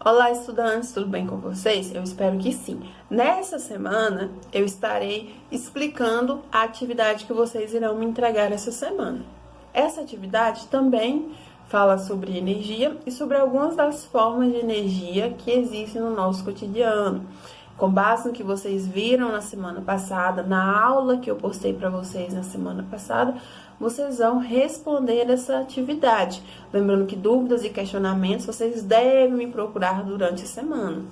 Olá, estudantes, tudo bem com vocês? Eu espero que sim. Nessa semana, eu estarei explicando a atividade que vocês irão me entregar essa semana. Essa atividade também fala sobre energia e sobre algumas das formas de energia que existem no nosso cotidiano. Com base no que vocês viram na semana passada, na aula que eu postei para vocês na semana passada, vocês vão responder essa atividade. Lembrando que dúvidas e questionamentos vocês devem me procurar durante a semana,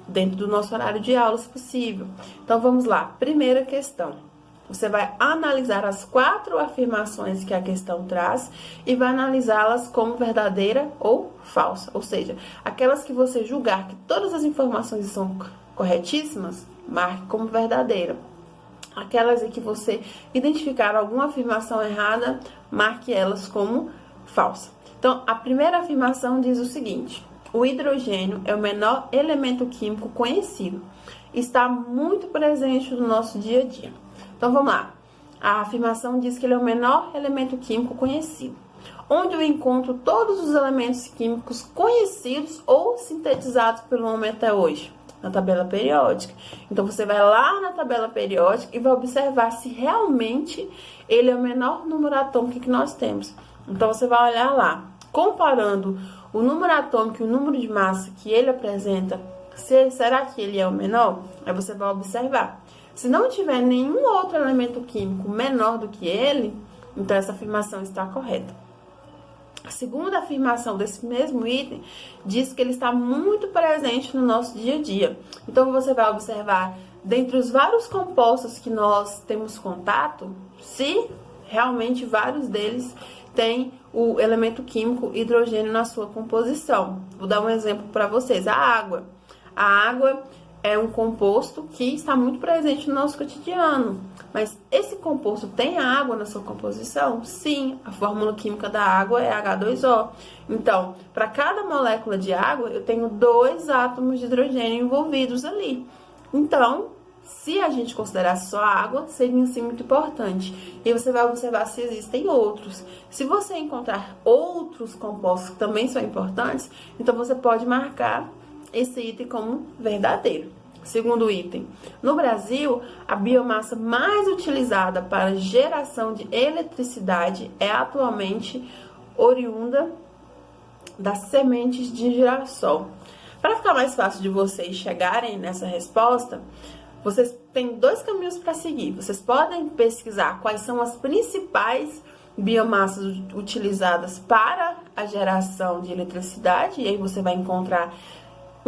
dentro do nosso horário de aula, se possível. Então vamos lá, primeira questão. Você vai analisar as 4 afirmações que a questão traz e vai analisá-las como verdadeira ou falsa. Ou seja, aquelas que você julgar que todas as informações são corretíssimas, marque como verdadeira. Aquelas em que você identificar alguma afirmação errada, marque elas como falsa. Então, a primeira afirmação diz o seguinte: o hidrogênio é o menor elemento químico conhecido. Está muito presente no nosso dia a dia. Então, vamos lá. A afirmação diz que ele é o menor elemento químico conhecido. Onde eu encontro todos os elementos químicos conhecidos ou sintetizados pelo homem até hoje? Na tabela periódica. Então, você vai lá na tabela periódica e vai observar se realmente ele é o menor número atômico que nós temos. Então, você vai olhar lá, comparando o número atômico e o número de massa que ele apresenta, será que ele é o menor? Aí você vai observar. Se não tiver nenhum outro elemento químico menor do que ele, então essa afirmação está correta. A segunda afirmação desse mesmo item diz que ele está muito presente no nosso dia a dia. Então, você vai observar, dentre os vários compostos que nós temos contato, se realmente vários deles têm o elemento químico hidrogênio na sua composição. Vou dar um exemplo para vocês. A água. A água é um composto que está muito presente no nosso cotidiano. Mas esse composto tem água na sua composição? Sim, a fórmula química da água é H2O. Então, para cada molécula de água, eu tenho 2 átomos de hidrogênio envolvidos ali. Então, se a gente considerar só a água, seria assim muito importante. E você vai observar se existem outros. Se você encontrar outros compostos que também são importantes, então você pode marcar esse item como verdadeiro. Segundo item, no Brasil, a biomassa mais utilizada para geração de eletricidade é atualmente oriunda das sementes de girassol. Para ficar mais fácil de vocês chegarem nessa resposta, vocês têm 2 caminhos para seguir. Vocês podem pesquisar quais são as principais biomassas utilizadas para a geração de eletricidade, e aí você vai encontrar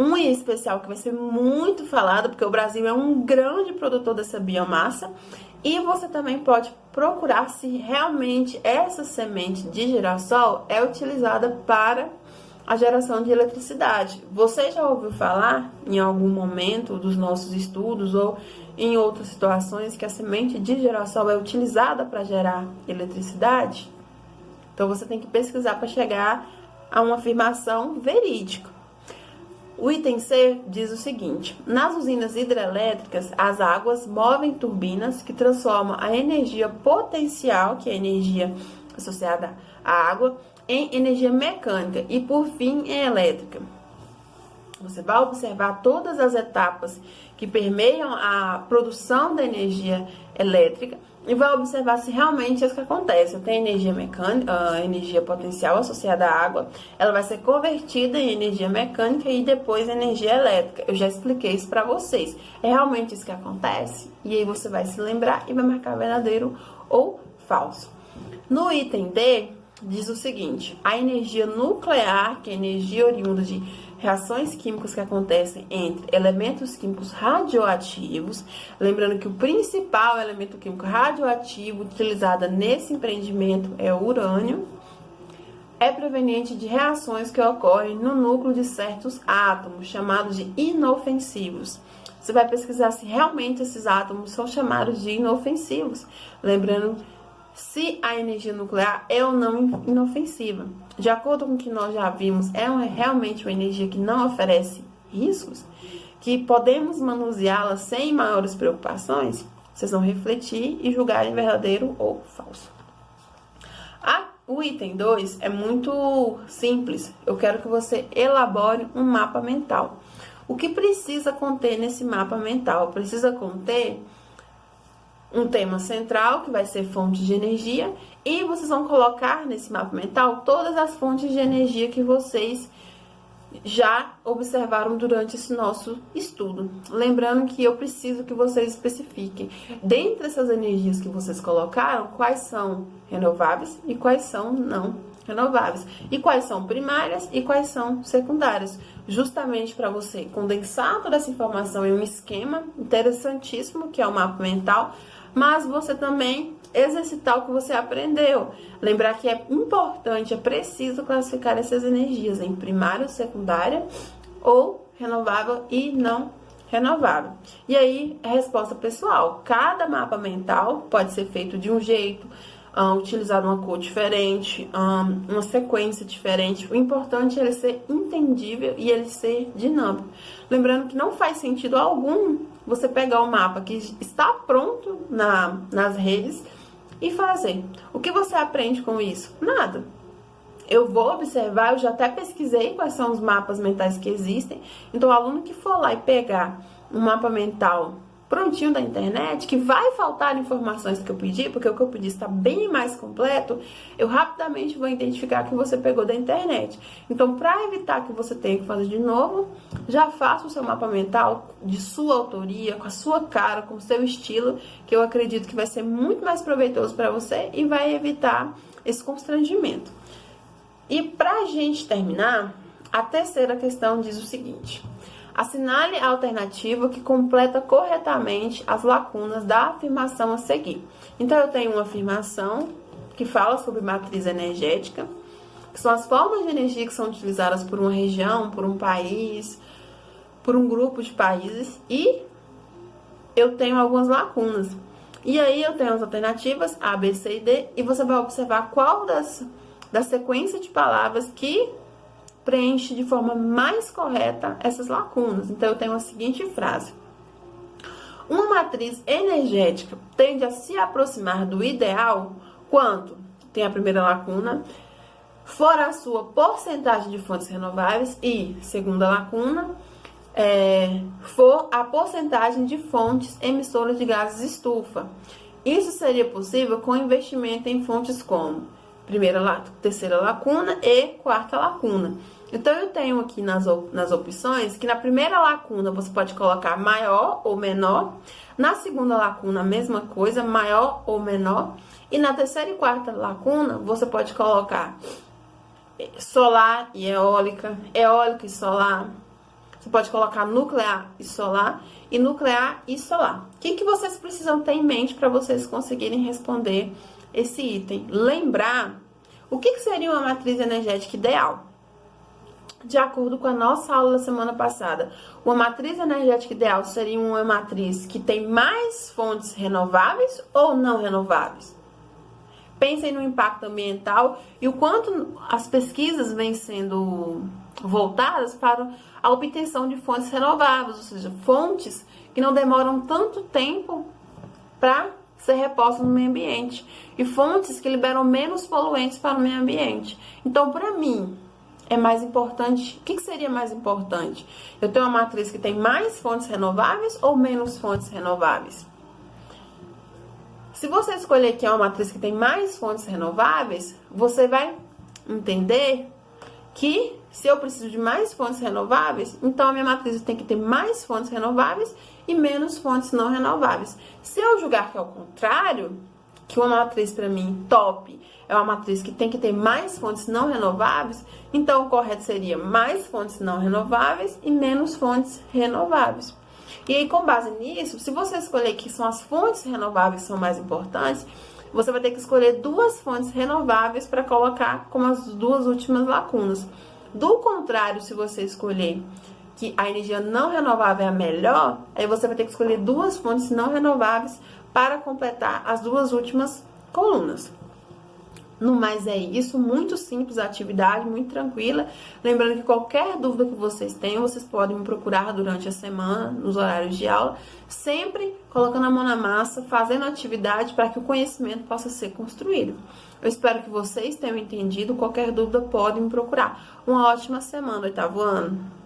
um em especial que vai ser muito falado, porque o Brasil é um grande produtor dessa biomassa. E você também pode procurar se realmente essa semente de girassol é utilizada para a geração de eletricidade. Você já ouviu falar em algum momento dos nossos estudos ou em outras situações que a semente de girassol é utilizada para gerar eletricidade? Então você tem que pesquisar para chegar a uma afirmação verídica. O item C diz o seguinte: nas usinas hidrelétricas, as águas movem turbinas que transformam a energia potencial, que é a energia associada à água, em energia mecânica e, por fim, em elétrica. Você vai observar todas as etapas que permeiam a produção da energia elétrica e vai observar se realmente é isso que acontece. Tem energia mecânica, a energia potencial associada à água, ela vai ser convertida em energia mecânica e depois em energia elétrica. Eu já expliquei isso para vocês. É realmente isso que acontece? E aí você vai se lembrar e vai marcar verdadeiro ou falso. No item D, diz o seguinte: a energia nuclear, que é a energia oriunda de reações químicas que acontecem entre elementos químicos radioativos, lembrando que o principal elemento químico radioativo utilizado nesse empreendimento é o urânio, é proveniente de reações que ocorrem no núcleo de certos átomos, chamados de inofensivos. Você vai pesquisar se realmente esses átomos são chamados de inofensivos, lembrando se a energia nuclear é ou não inofensiva. De acordo com o que nós já vimos, é realmente uma energia que não oferece riscos, que podemos manuseá-la sem maiores preocupações. Vocês vão refletir e julgarem verdadeiro ou falso. O item 2 é muito simples. Eu quero que você elabore um mapa mental. O que precisa conter nesse mapa mental? Precisa conter um tema central, que vai ser fonte de energia, e vocês vão colocar nesse mapa mental todas as fontes de energia que vocês já observaram durante esse nosso estudo. Lembrando que eu preciso que vocês especifiquem, dentre essas energias que vocês colocaram, quais são renováveis e quais são não renováveis, e quais são primárias e quais são secundárias, justamente para você condensar toda essa informação em um esquema interessantíssimo, que é o mapa mental, mas você também exercitar o que você aprendeu. Lembrar que é importante, é preciso classificar essas energias em primária, secundária ou renovável e não renovável. E aí, a resposta pessoal. Cada mapa mental pode ser feito de um jeito, utilizar uma cor diferente, uma sequência diferente. O importante é ele ser entendível e ele ser dinâmico. Lembrando que não faz sentido algum você pegar o mapa que está pronto nas redes e fazer. O que você aprende com isso? Nada. Eu vou observar, eu já até pesquisei quais são os mapas mentais que existem. Então, o aluno que for lá e pegar um mapa mental prontinho da internet, que vai faltar informações que eu pedi, porque o que eu pedi está bem mais completo, eu rapidamente vou identificar que você pegou da internet. Então, para evitar que você tenha que fazer de novo, já faça o seu mapa mental de sua autoria, com a sua cara, com o seu estilo, que eu acredito que vai ser muito mais proveitoso para você e vai evitar esse constrangimento. E para a gente terminar, a terceira questão diz o seguinte: assinale a alternativa que completa corretamente as lacunas da afirmação a seguir. Então, eu tenho uma afirmação que fala sobre matriz energética, que são as formas de energia que são utilizadas por uma região, por um país, por um grupo de países, e eu tenho algumas lacunas. E aí, eu tenho as alternativas A, B, C e D, e você vai observar qual da sequência de palavras que preenche de forma mais correta essas lacunas. Então, eu tenho a seguinte frase: uma matriz energética tende a se aproximar do ideal quando, tem a primeira lacuna, for a sua porcentagem de fontes renováveis e, segunda lacuna, for a porcentagem de fontes emissoras de gases estufa. Isso seria possível com investimento em fontes como terceira lacuna e quarta lacuna. Então, eu tenho aqui nas opções que na primeira lacuna você pode colocar maior ou menor, na segunda lacuna a mesma coisa, maior ou menor, e na terceira e quarta lacuna você pode colocar solar e eólica, eólica e solar, você pode colocar nuclear e solar, e nuclear e solar. O que vocês precisam ter em mente para vocês conseguirem responder esse item? Lembrar o que seria uma matriz energética ideal. De acordo com a nossa aula da semana passada, uma matriz energética ideal seria uma matriz que tem mais fontes renováveis ou não renováveis? Pensem no impacto ambiental e o quanto as pesquisas vêm sendo voltadas para a obtenção de fontes renováveis, ou seja, fontes que não demoram tanto tempo para ser repostas no meio ambiente e fontes que liberam menos poluentes para o meio ambiente. Então, para mim, é mais importante. O que seria mais importante? Eu tenho uma matriz que tem mais fontes renováveis ou menos fontes renováveis? Se você escolher que é uma matriz que tem mais fontes renováveis, você vai entender que se eu preciso de mais fontes renováveis, então a minha matriz tem que ter mais fontes renováveis e menos fontes não renováveis. Se eu julgar que é o contrário, que uma matriz para mim top é uma matriz que tem que ter mais fontes não renováveis, então o correto seria mais fontes não renováveis e menos fontes renováveis. E aí, com base nisso, se você escolher que são as fontes renováveis que são mais importantes, você vai ter que escolher duas fontes renováveis para colocar como as duas últimas lacunas. Do contrário, se você escolher que a energia não renovável é a melhor, aí você vai ter que escolher duas fontes não renováveis para completar as duas últimas colunas. No mais é isso, muito simples a atividade, muito tranquila. Lembrando que qualquer dúvida que vocês tenham, vocês podem me procurar durante a semana, nos horários de aula, sempre colocando a mão na massa, fazendo a atividade para que o conhecimento possa ser construído. Eu espero que vocês tenham entendido. Qualquer dúvida, podem me procurar. Uma ótima semana, oitavo ano!